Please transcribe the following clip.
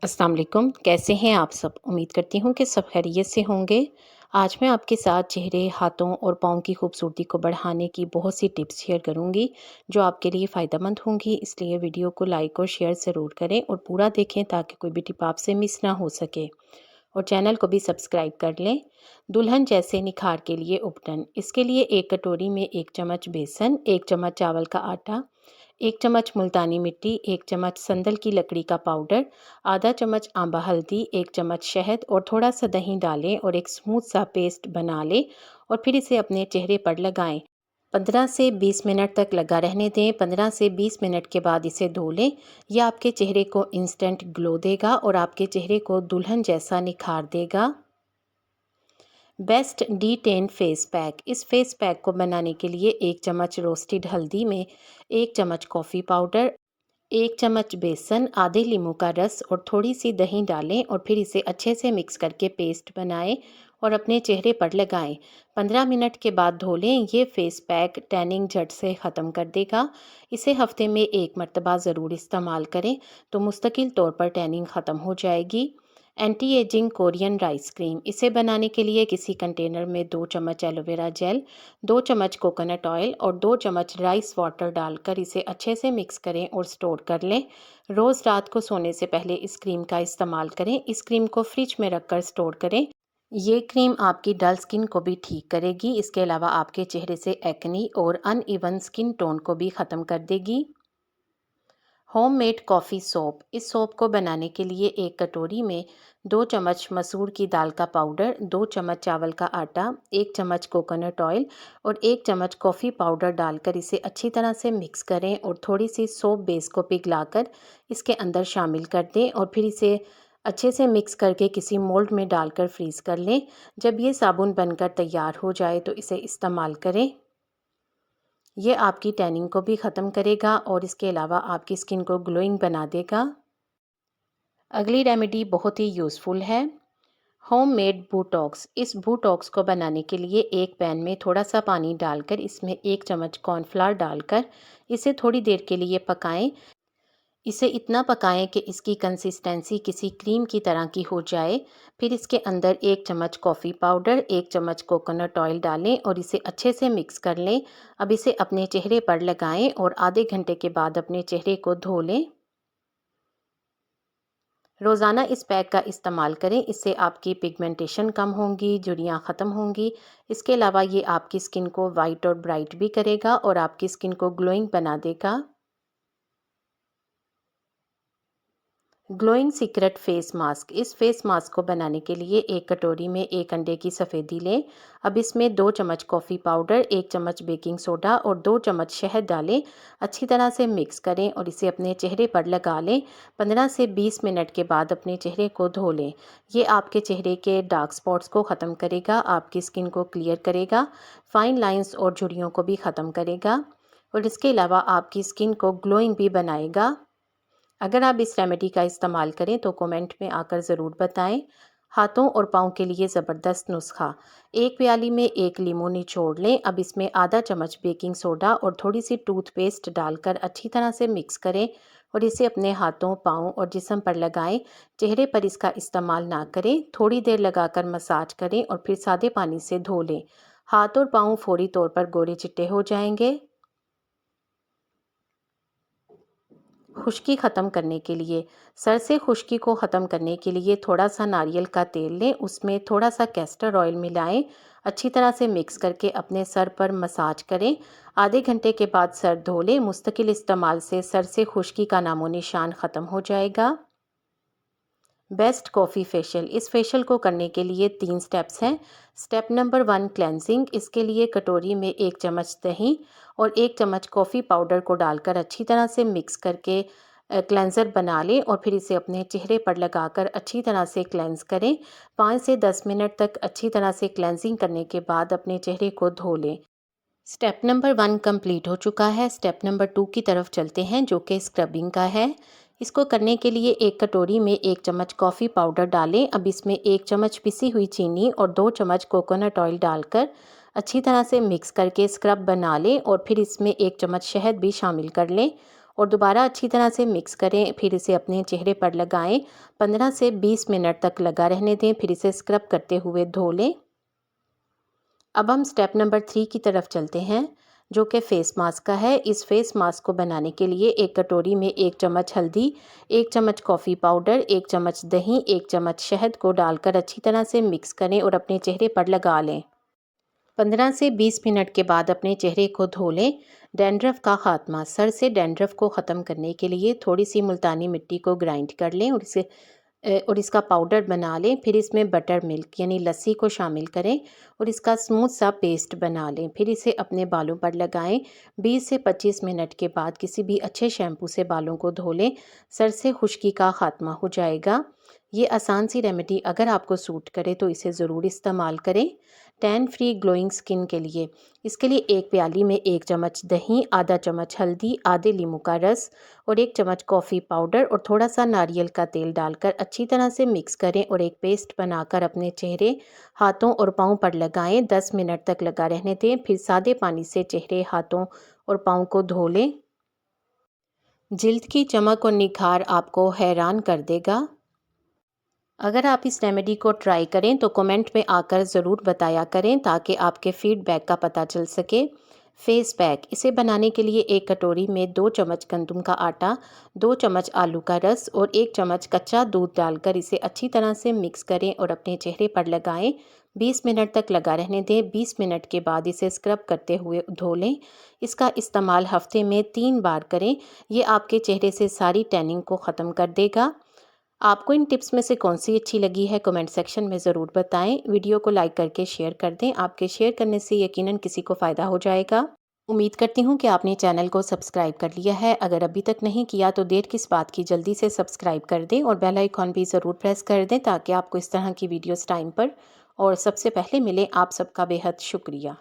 अस्सलाम वालेकुम। कैसे हैं आप सब? उम्मीद करती हूँ कि सब खैरियत से होंगे। आज मैं आपके साथ चेहरे, हाथों और पाँव की खूबसूरती को बढ़ाने की बहुत सी टिप्स शेयर करूँगी, जो आपके लिए फ़ायदेमंद होंगी। इसलिए वीडियो को लाइक और शेयर ज़रूर करें और पूरा देखें ताकि कोई भी टिप आपसे मिस ना हो सके। और चैनल को भी सब्सक्राइब कर लें। दुल्हन जैसे निखार के लिए उपटन। इसके लिए एक कटोरी में 1 चम्मच बेसन, 1 चम्मच चावल का आटा, 1 चम्मच मुल्तानी मिट्टी, 1 चम्मच संदल की लकड़ी का पाउडर, आधा चम्मच आंबा हल्दी, 1 चम्मच शहद और थोड़ा सा दही डालें और एक स्मूथ सा पेस्ट बना लें और फिर इसे अपने चेहरे पर लगाएं। 15 से 20 मिनट तक लगा रहने दें। 15 से 20 मिनट के बाद इसे धो लें। यह आपके चेहरे को इंस्टेंट ग्लो देगा और आपके चेहरे को दुल्हन जैसा निखार देगा। बेस्ट डी10 फेस पैक। इस फेस पैक को बनाने के लिए 1 चम्मच रोस्टेड हल्दी में 1 चम्मच कॉफ़ी पाउडर, 1 चम्मच बेसन, आधे लींबू का रस और थोड़ी सी दही डालें और फिर इसे अच्छे से मिक्स करके पेस्ट बनाएं और अपने चेहरे पर लगाएं। 15 मिनट के बाद धो लें। ये फेस पैक टैनिंग झट से ख़त्म कर देगा। इसे हफ्ते में 1 मरतबा ज़रूर इस्तेमाल करें तो मुस्तकिल तौर पर टैनिंग ख़त्म हो जाएगी। Anti ageing Korean rice cream. इसे बनाने के लिए किसी कंटेनर में 2 चम्मच एलोवेरा जेल, 2 चम्मच कोकोनट ऑयल और 2 चम्मच राइस वाटर डालकर इसे अच्छे से मिक्स करें और स्टोर कर लें। रोज़ रात को सोने से पहले इस क्रीम का इस्तेमाल करें। इस क्रीम को फ्रिज में रखकर स्टोर करें। ये क्रीम आपकी डल स्किन को भी ठीक करेगी। इसके अलावा आपके चेहरे से एक्नी और अनइवन स्किन टोन को भी ख़त्म कर देगी। Homemade coffee soap. इस सोप को बनाने के लिए एक कटोरी में 2 चम्मच मसूर की दाल का पाउडर, 2 चम्मच चावल का आटा, 1 चम्मच कोकोनट ऑयल और 1 चम्मच कॉफ़ी पाउडर डालकर इसे अच्छी तरह से मिक्स करें और थोड़ी सी सोप बेस को पिघलाकर इसके अंदर शामिल कर दें और फिर इसे अच्छे से मिक्स करके किसी मोल्ड में डालकर फ्रीज़ कर लें। जब ये साबुन बनकर तैयार हो जाए तो इसे इस्तेमाल करें। ये आपकी टैनिंग को भी ख़त्म करेगा और इसके अलावा आपकी स्किन को ग्लोइंग बना देगा। अगली रेमेडी बहुत ही यूज़फुल है। होममेड बूटॉक्स। इस बूटॉक्स को बनाने के लिए एक पैन में थोड़ा सा पानी डालकर इसमें 1 चम्मच कॉर्नफ्लावर डालकर इसे थोड़ी देर के लिए पकाएं। इसे इतना पकाएं कि इसकी कंसिस्टेंसी किसी क्रीम की तरह की हो जाए। फिर इसके अंदर 1 चम्मच कॉफ़ी पाउडर, 1 चम्मच कोकोनट ऑयल डालें और इसे अच्छे से मिक्स कर लें। अब इसे अपने चेहरे पर लगाएं और आधे घंटे के बाद अपने चेहरे को धो लें। रोज़ाना इस पैक का इस्तेमाल करें। इससे आपकी पिगमेंटेशन कम होंगी, झुर्रियाँ ख़त्म होंगी। इसके अलावा ये आपकी स्किन को वाइट और ब्राइट भी करेगा और आपकी स्किन को ग्लोइंग बना देगा। Glowing secret face mask. इस फेस मास्क को बनाने के लिए एक कटोरी में 1 अंडे की सफ़ेदी लें। अब इसमें 2 चम्मच कॉफ़ी पाउडर, 1 चम्मच बेकिंग सोडा और 2 चम्मच शहद डालें। अच्छी तरह से मिक्स करें और इसे अपने चेहरे पर लगा लें। 15 से 20 मिनट के बाद अपने चेहरे को धो लें। ये आपके चेहरे के डार्क स्पॉट्स को ख़त्म करेगा, आपकी स्किन को क्लियर करेगा, फाइन लाइंस और झुर्रियों को भी ख़त्म करेगा और इसके अलावा आपकी स्किन को ग्लोइंग भी बनाएगा। अगर आप इस रेमेडी का इस्तेमाल करें तो कमेंट में आकर ज़रूर बताएं। हाथों और पाँव के लिए ज़बरदस्त नुस्खा। एक प्याली में 1 लीमू निचोड़ लें। अब इसमें आधा चम्मच बेकिंग सोडा और थोड़ी सी टूथपेस्ट डालकर अच्छी तरह से मिक्स करें और इसे अपने हाथों, पाँव और जिस्म पर लगाएं। चेहरे पर इसका इस्तेमाल ना करें। थोड़ी देर लगाकर मसाज करें और फिर सादे पानी से धो लें। हाथ और पाँव फौरी तौर पर गोरे चिट्टे हो जाएंगे। खुश्की ख़त्म करने के लिए। सर से खुश्की को ख़त्म करने के लिए थोड़ा सा नारियल का तेल लें, उसमें थोड़ा सा कैस्टर ऑयल मिलाएं। अच्छी तरह से मिक्स करके अपने सर पर मसाज करें। आधे घंटे के बाद सर धो लें। मुस्तकिल इस्तेमाल से सर से खुश्की का नामो निशान ख़त्म हो जाएगा। Best coffee facial. इस फेशियल को करने के लिए 3 स्टेप्स हैं। Step number 1 cleansing. इसके लिए कटोरी में 1 चम्मच दही और 1 चम्मच कॉफ़ी पाउडर को डालकर अच्छी तरह से मिक्स करके क्लेंज़र बना लें और फिर इसे अपने चेहरे पर लगाकर अच्छी तरह से क्लेंज़ करें। 5 से 10 मिनट तक अच्छी तरह से क्लेंजिंग करने के बाद अपने चेहरे को धो लें। स्टेप नंबर 1 कंप्लीट हो चुका है। स्टेप नंबर 2 की तरफ चलते हैं, जो कि स्क्रबिंग का है। इसको करने के लिए एक कटोरी में 1 चम्मच कॉफ़ी पाउडर डालें। अब इसमें 1 चम्मच पिसी हुई चीनी और 2 चम्मच कोकोनट ऑयल डालकर अच्छी तरह से मिक्स करके स्क्रब बना लें और फिर इसमें 1 चम्मच शहद भी शामिल कर लें और दोबारा अच्छी तरह से मिक्स करें। फिर इसे अपने चेहरे पर लगाएं। 15 से 20 मिनट तक लगा रहने दें। फिर इसे स्क्रब करते हुए धो लें। अब हम स्टेप नंबर 3 की तरफ चलते हैं, जो कि फेस मास्क का है। इस फेस मास्क को बनाने के लिए एक कटोरी में 1 चम्मच हल्दी, 1 चम्मच कॉफ़ी पाउडर, 1 चम्मच दही, 1 चम्मच शहद को डालकर अच्छी तरह से मिक्स करें और अपने चेहरे पर लगा लें। 15 से 20 मिनट के बाद अपने चेहरे को धो लें। डैंड्रफ का खात्मा। सर से डैंड्रफ को ख़त्म करने के लिए थोड़ी सी मुल्तानी मिट्टी को ग्राइंड कर लें और इसका पाउडर बना लें। फिर इसमें बटर मिल्क यानी लस्सी को शामिल करें और इसका स्मूथ सा पेस्ट बना लें। फिर इसे अपने बालों पर लगाएं। 20 से 25 मिनट के बाद किसी भी अच्छे शैम्पू से बालों को धो लें। सर से खुश्की का खात्मा हो जाएगा। ये आसान सी रेमेडी अगर आपको सूट करे तो इसे ज़रूर इस्तेमाल करें। टैन फ्री ग्लोइंग स्किन के लिए इसके लिए एक प्याली में 1 चम्मच दही, आधा चम्मच हल्दी, आधे नींबू का रस और 1 चम्मच कॉफ़ी पाउडर और थोड़ा सा नारियल का तेल डालकर अच्छी तरह से मिक्स करें और एक पेस्ट बनाकर अपने चेहरे, हाथों और पाँव पर लगाएं। 10 मिनट तक लगा रहने दें। फिर सादे पानी से चेहरे, हाथों और पाँव को धो लें। जिल्द की चमक और निखार आपको हैरान कर देगा। अगर आप इस रेमेडी को ट्राई करें तो कमेंट में आकर ज़रूर बताया करें ताकि आपके फीडबैक का पता चल सके। फेस पैक इसे बनाने के लिए एक कटोरी में 2 चम्मच गंदम का आटा, 2 चम्मच आलू का रस और 1 चम्मच कच्चा दूध डालकर इसे अच्छी तरह से मिक्स करें और अपने चेहरे पर लगाएं। 20 मिनट तक लगा रहने दें। 20 मिनट के बाद इसे स्क्रब करते हुए धो लें। इसका इस्तेमाल हफ्ते में 3 बार करें। ये आपके चेहरे से सारी टैनिंग को ख़त्म कर देगा। आपको इन टिप्स में से कौन सी अच्छी लगी है कमेंट सेक्शन में ज़रूर बताएं। वीडियो को लाइक करके शेयर कर दें। आपके शेयर करने से यकीनन किसी को फ़ायदा हो जाएगा। उम्मीद करती हूँ कि आपने चैनल को सब्सक्राइब कर लिया है। अगर अभी तक नहीं किया तो देर किस बात की, जल्दी से सब्सक्राइब कर दें और बेल आइकॉन भी ज़रूर प्रेस कर दें ताकि आपको इस तरह की वीडियोस टाइम पर और सबसे पहले मिले। आप सबका बेहद शुक्रिया।